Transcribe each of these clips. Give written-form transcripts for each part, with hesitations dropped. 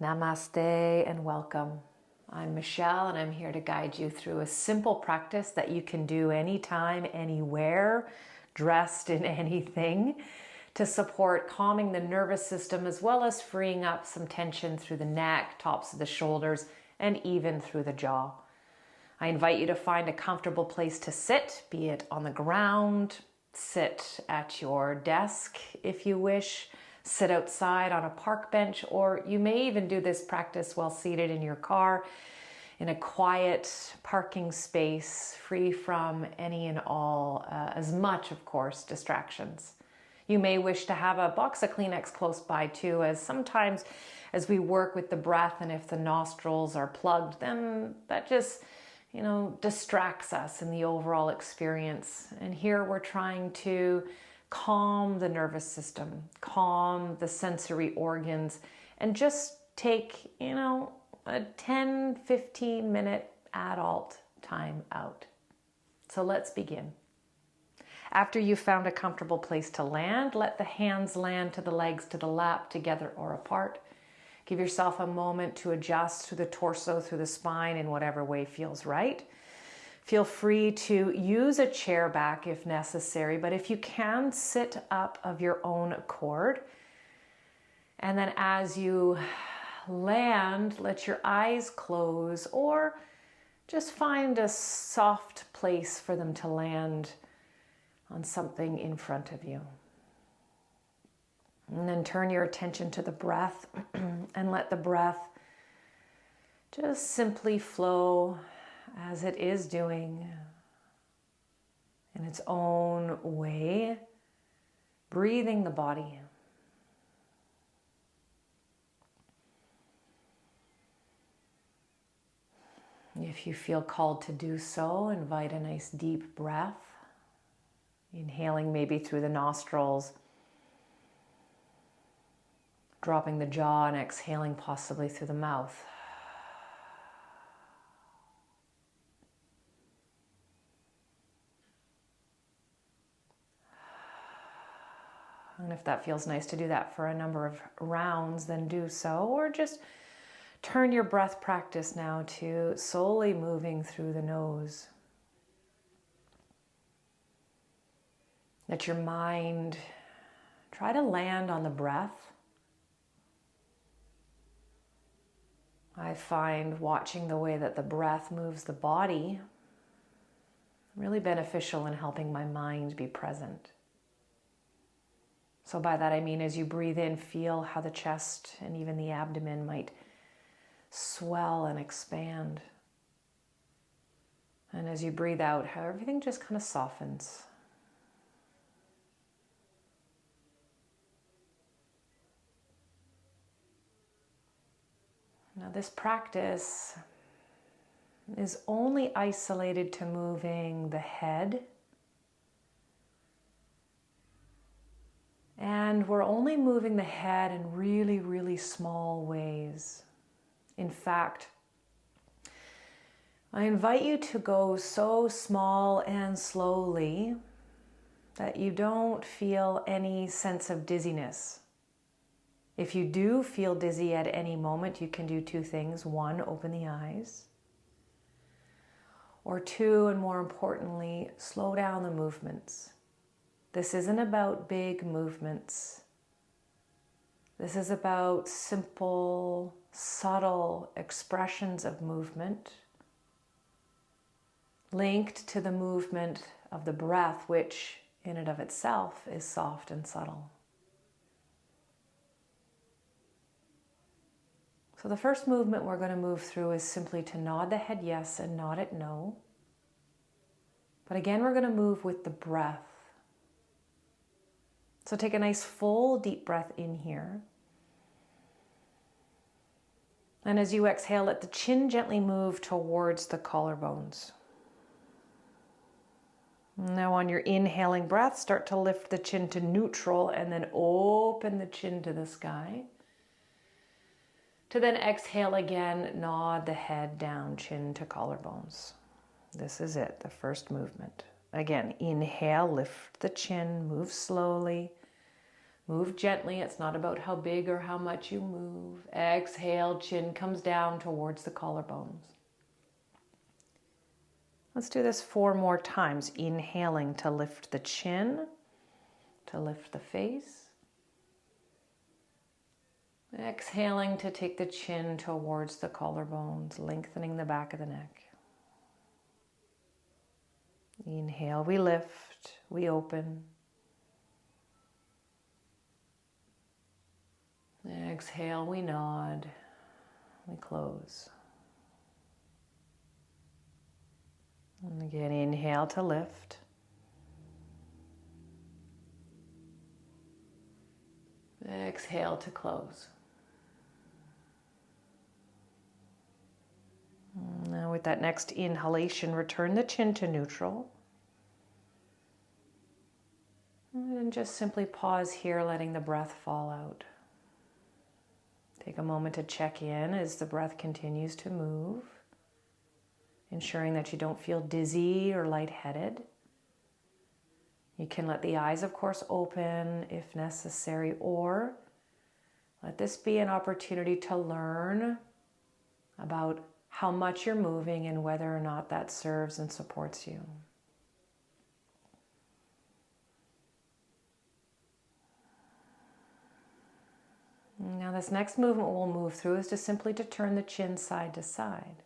Namaste and welcome. I'm Michelle and I'm here to guide you through a simple practice that you can do anytime, anywhere, dressed in anything, to support calming the nervous system as well as freeing up some tension through the neck, tops of the shoulders, and even through the jaw. I invite you to find a comfortable place to sit, be it on the ground, sit at your desk if you wish, sit outside on a park bench, or you may even do this practice while seated in your car in a quiet parking space, free from any and all, as much, of course, distractions. You may wish to have a box of Kleenex close by too, as sometimes as we work with the breath and if the nostrils are plugged, then that just distracts us in the overall experience. And here we're trying to calm the nervous system, calm the sensory organs, and just take, a 10, 15 minute adult time out. So let's begin. After you've found a comfortable place to land, let the hands land to the legs, to the lap, together or apart. Give yourself a moment to adjust through the torso, through the spine in whatever way feels right. Feel free to use a chair back if necessary, but if you can, sit up of your own accord. And then as you land, let your eyes close or just find a soft place for them to land on something in front of you. And then turn your attention to the breath and let the breath just simply flow as it is doing in its own way, breathing the body. If you feel called to do so, invite a nice deep breath, inhaling maybe through the nostrils, dropping the jaw and exhaling possibly through the mouth. And if that feels nice to do that for a number of rounds, then do so. Or just turn your breath practice now to solely moving through the nose. Let your mind try to land on the breath. I find watching the way that the breath moves the body really beneficial in helping my mind be present. So by that I mean as you breathe in, feel how the chest and even the abdomen might swell and expand. And as you breathe out, how everything just kind of softens. Now this practice is only isolated to moving the head. And we're only moving the head in really, really small ways. In fact, I invite you to go so small and slowly that you don't feel any sense of dizziness. If you do feel dizzy at any moment, you can do two things. One, open the eyes. Or two, and more importantly, slow down the movements. This isn't about big movements. This is about simple, subtle expressions of movement linked to the movement of the breath, which in and of itself is soft and subtle. So the first movement we're going to move through is simply to nod the head yes and nod it no. But again, we're going to move with the breath. So take a nice full deep breath in here. And as you exhale, let the chin gently move towards the collarbones. Now on your inhaling breath, start to lift the chin to neutral and then open the chin to the sky. To then exhale again, nod the head down, chin to collarbones. This is it, the first movement. Again, inhale, lift the chin, move slowly. Move gently. It's not about how big or how much you move. Exhale, chin comes down towards the collarbones. Let's do this 4 more times. Inhaling to lift the chin, to lift the face. Exhaling to take the chin towards the collarbones, lengthening the back of the neck. Inhale, we lift, we open. Exhale, we nod, we close. And again, inhale to lift. Exhale to close. Now with that next inhalation, return the chin to neutral. And just simply pause here, letting the breath fall out. Take a moment to check in as the breath continues to move, ensuring that you don't feel dizzy or lightheaded. You can let the eyes, of course, open if necessary, or let this be an opportunity to learn about how much you're moving and whether or not that serves and supports you. Now this next movement we'll move through is just simply to turn the chin side to side.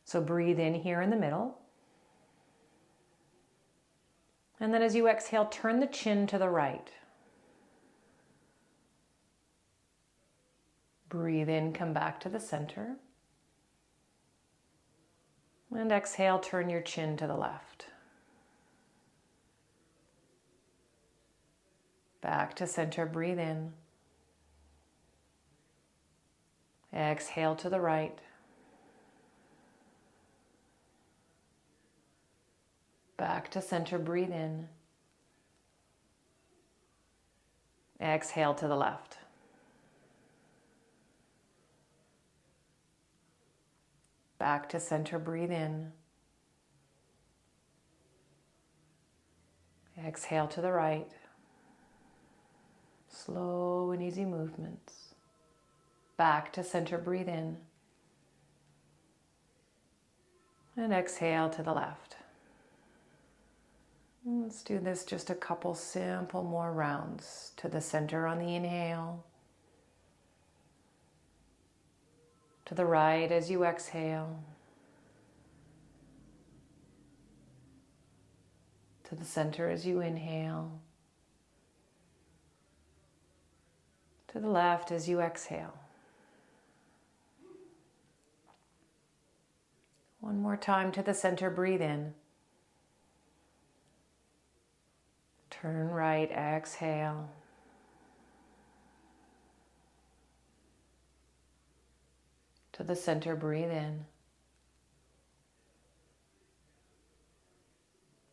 So breathe in here in the middle. And then as you exhale, turn the chin to the right. Breathe in, come back to the center. And exhale, turn your chin to the left. Back to center, breathe in. Exhale to the right. Back to center, breathe in. Exhale to the left. Back to center, breathe in. Exhale to the right. Slow and easy movements. Back to center, breathe in. And exhale to the left. Let's do this just a couple simple more rounds. To the center on the inhale. To the right as you exhale. To the center as you inhale. To the left as you exhale. One more time to the center, breathe in. Turn right, exhale. To the center, breathe in.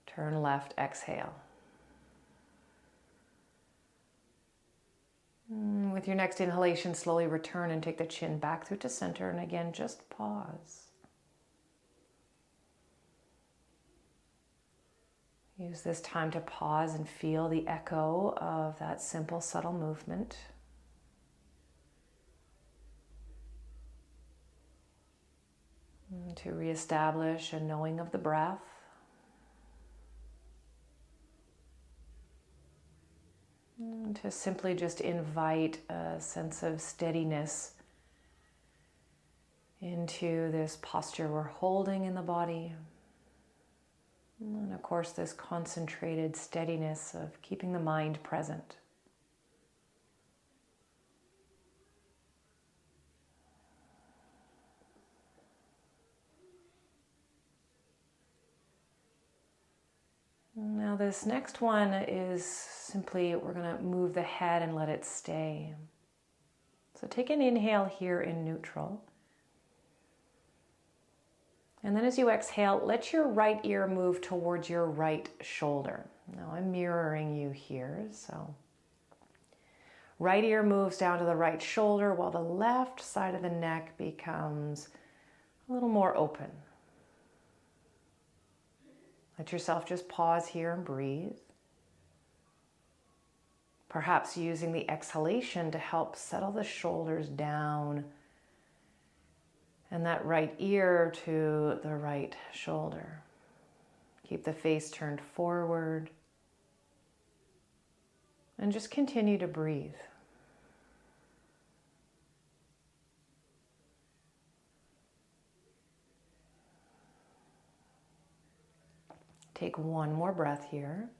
Turn left, exhale. With your next inhalation, slowly return and take the chin back through to center. And again, just pause. Use this time to pause and feel the echo of that simple, subtle movement. And to reestablish a knowing of the breath. And to simply just invite a sense of steadiness into this posture we're holding in the body. And of course, this concentrated steadiness of keeping the mind present. Now this next one is simply, we're going to move the head and let it stay. So take an inhale here in neutral. And then as you exhale, let your right ear move towards your right shoulder. Now I'm mirroring you here, so right ear moves down to the right shoulder while the left side of the neck becomes a little more open. Let yourself just pause here and breathe. Perhaps using the exhalation to help settle the shoulders down and that right ear to the right shoulder. Keep the face turned forward and just continue to breathe. Take one more breath here.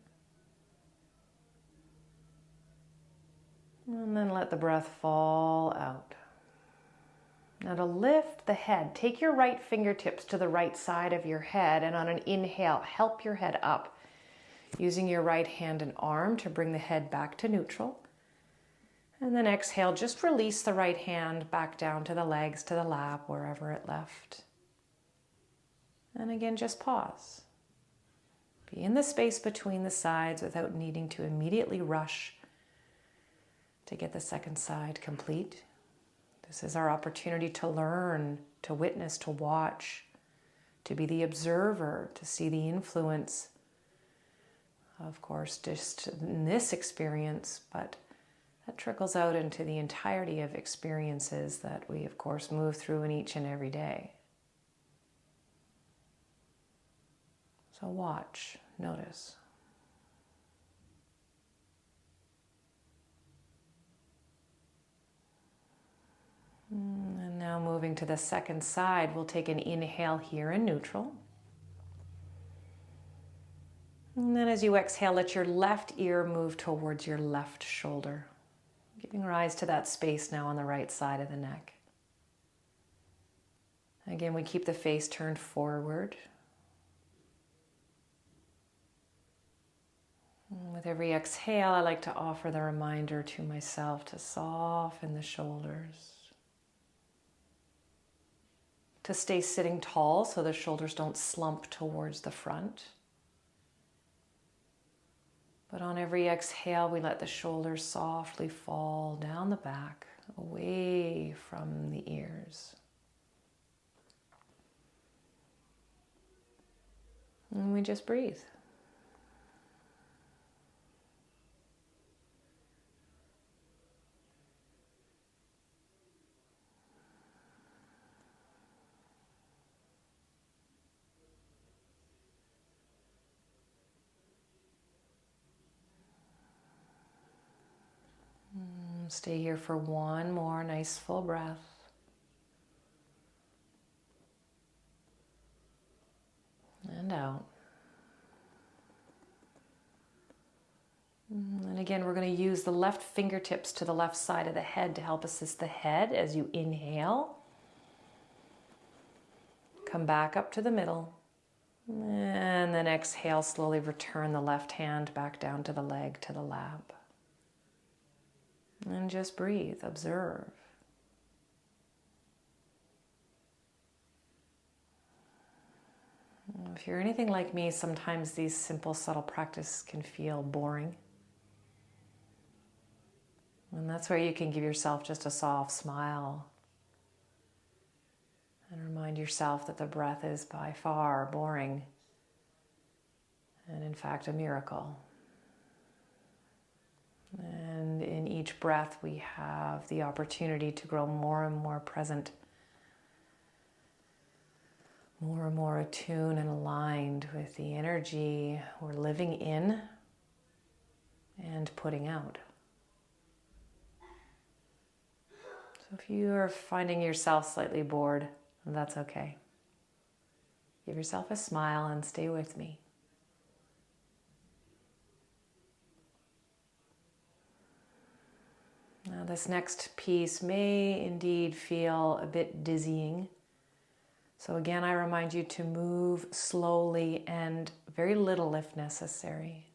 And then let the breath fall out. Now to lift the head, take your right fingertips to the right side of your head, and on an inhale, help your head up, using your right hand and arm to bring the head back to neutral. And then exhale, just release the right hand back down to the legs, to the lap, wherever it left. And again, just pause. Be in the space between the sides without needing to immediately rush to get the second side complete. This is our opportunity to learn, to witness, to watch, to be the observer, to see the influence, of course, just in this experience, but that trickles out into the entirety of experiences that we, of course, move through in each and every day. So watch, notice. And now moving to the second side, we'll take an inhale here in neutral. And then as you exhale, let your left ear move towards your left shoulder, giving rise to that space now on the right side of the neck. Again, we keep the face turned forward. And with every exhale, I like to offer the reminder to myself to soften the shoulders, to stay sitting tall so the shoulders don't slump towards the front. But on every exhale, we let the shoulders softly fall down the back, away from the ears. And we just breathe. Stay here for one more nice full breath. And out. And again, we're going to use the left fingertips to the left side of the head to help assist the head as you inhale. Come back up to the middle. And then exhale, slowly return the left hand back down to the leg, to the lap. And just breathe, observe. If you're anything like me, sometimes these simple, subtle practices can feel boring. And that's where you can give yourself just a soft smile and remind yourself that the breath is by far boring and in fact a miracle. And in each breath we have the opportunity to grow more and more present, more and more attuned and aligned with the energy we're living in and putting out. So if you are finding yourself slightly bored, that's okay. Give yourself a smile and stay with me. Now this next piece may indeed feel a bit dizzying. So again, I remind you to move slowly and very little if necessary.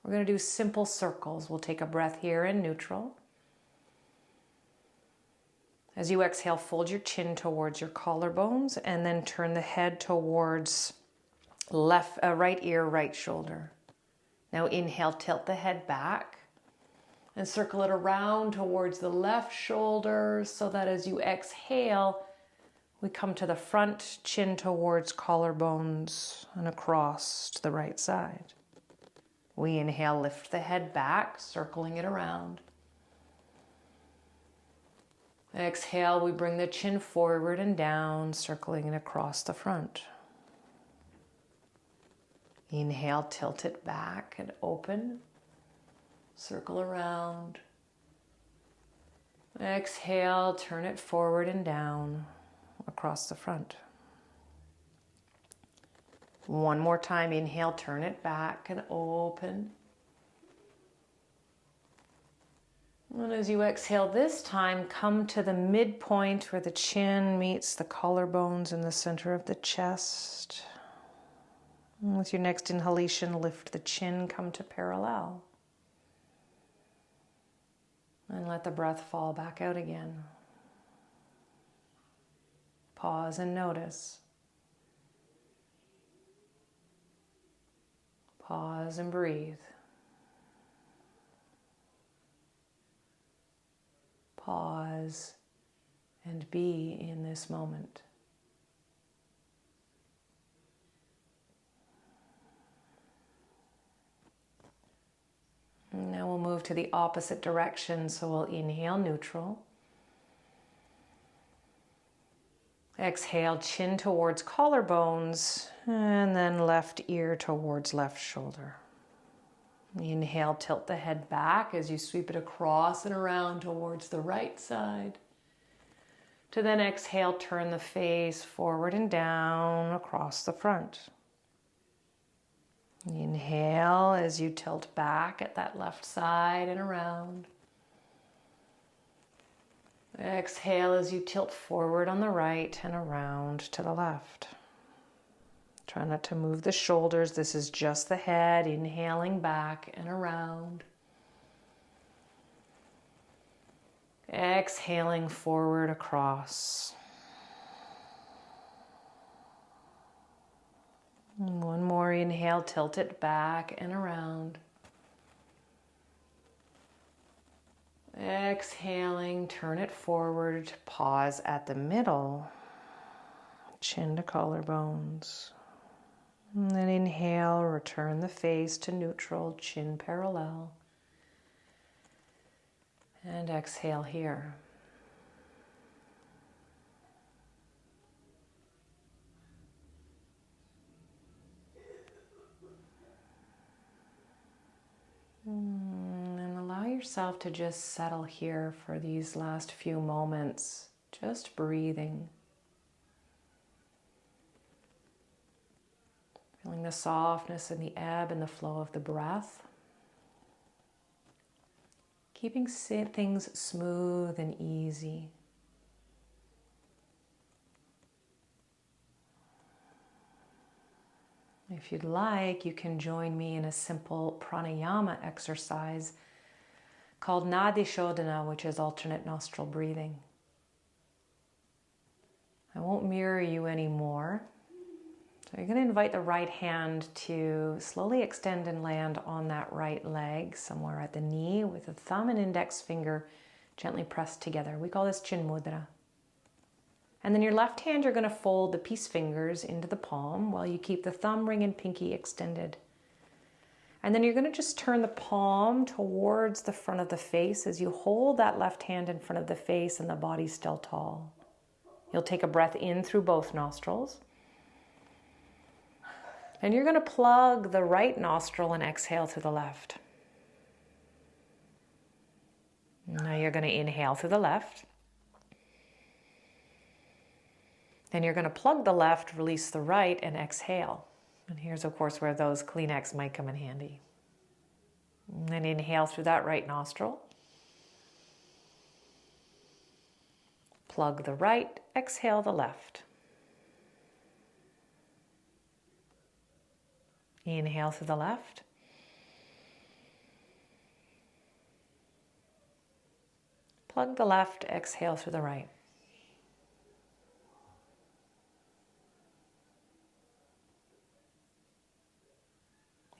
We're going to do simple circles. We'll take a breath here in neutral. As you exhale, fold your chin towards your collarbones and then turn the head towards right ear, right shoulder. Now inhale, tilt the head back. And circle it around towards the left shoulder so that as you exhale, we come to the front, chin towards collarbones and across to the right side. We inhale, lift the head back, circling it around. Exhale, we bring the chin forward and down, circling it across the front. Inhale, tilt it back and open. Circle around. Exhale, turn it forward and down across the front. One more time, inhale, turn it back and open. And as you exhale this time, come to the midpoint where the chin meets the collarbones in the center of the chest. And with your next inhalation, lift the chin, come to parallel. And let the breath fall back out again. Pause and notice. Pause and breathe. Pause and be in this moment. And now we'll move to the opposite direction, so we'll inhale neutral. Exhale, chin towards collarbones, and then left ear towards left shoulder. Inhale, tilt the head back as you sweep it across and around towards the right side. To then exhale, turn the face forward and down across the front. Inhale as you tilt back at that left side and around. Exhale as you tilt forward on the right and around to the left. Try not to move the shoulders. This is just the head, inhaling back and around. Exhaling forward across. One more inhale, tilt it back and around. Exhaling, turn it forward, pause at the middle, chin to collarbones. And then inhale, return the face to neutral, chin parallel. And exhale here. And allow yourself to just settle here for these last few moments, just breathing. Feeling the softness and the ebb and the flow of the breath. Keeping things smooth and easy. If you'd like, you can join me in a simple pranayama exercise called Nadi Shodhana, which is alternate nostril breathing. I won't mirror you anymore. So you're going to invite the right hand to slowly extend and land on that right leg, somewhere at the knee, with the thumb and index finger gently pressed together. We call this Chin Mudra. And then your left hand, you're going to fold the peace fingers into the palm while you keep the thumb, ring, and pinky extended. And then you're going to just turn the palm towards the front of the face as you hold that left hand in front of the face and the body still tall. You'll take a breath in through both nostrils. And you're going to plug the right nostril and exhale through the left. Now you're going to inhale through the left. Then you're going to plug the left, release the right, and exhale. And here's, of course, where those Kleenex might come in handy. And then inhale through that right nostril. Plug the right, exhale the left. Inhale through the left. Plug the left, exhale through the right.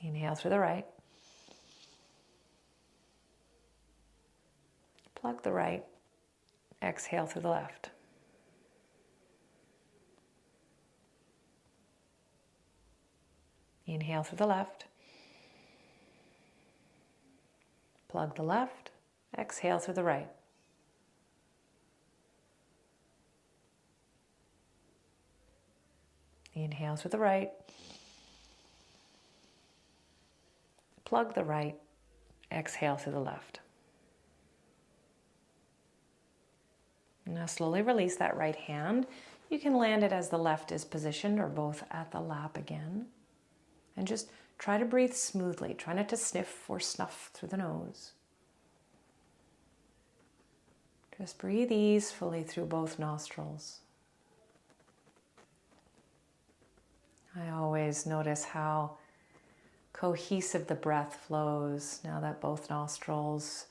Inhale through the right. Plug the right. Exhale through the left. Inhale through the left. Plug the left. Exhale through the right. Inhale through the right. Plug the right. Exhale through the left. Now slowly release that right hand. You can land it as the left is positioned or both at the lap again. And just try to breathe smoothly. Try not to sniff or snuff through the nose. Just breathe easefully through both nostrils. I always notice how cohesive the breath flows now that both nostrils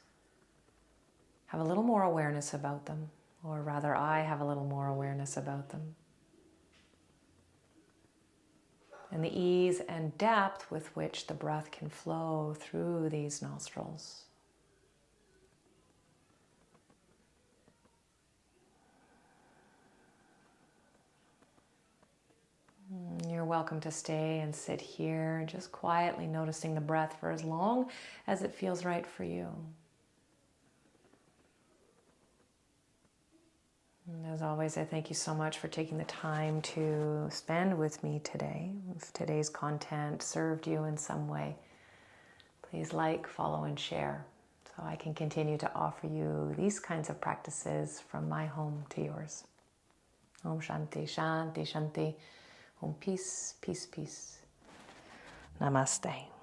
have a little more awareness about them, or rather I have a little more awareness about them. And the ease and depth with which the breath can flow through these nostrils. You're welcome to stay and sit here, just quietly noticing the breath for as long as it feels right for you. And as always, I thank you so much for taking the time to spend with me today. If today's content served you in some way, please like, follow, and share so I can continue to offer you these kinds of practices from my home to yours. Om Shanti, Shanti, Shanti. Om peace, peace, peace. Namaste.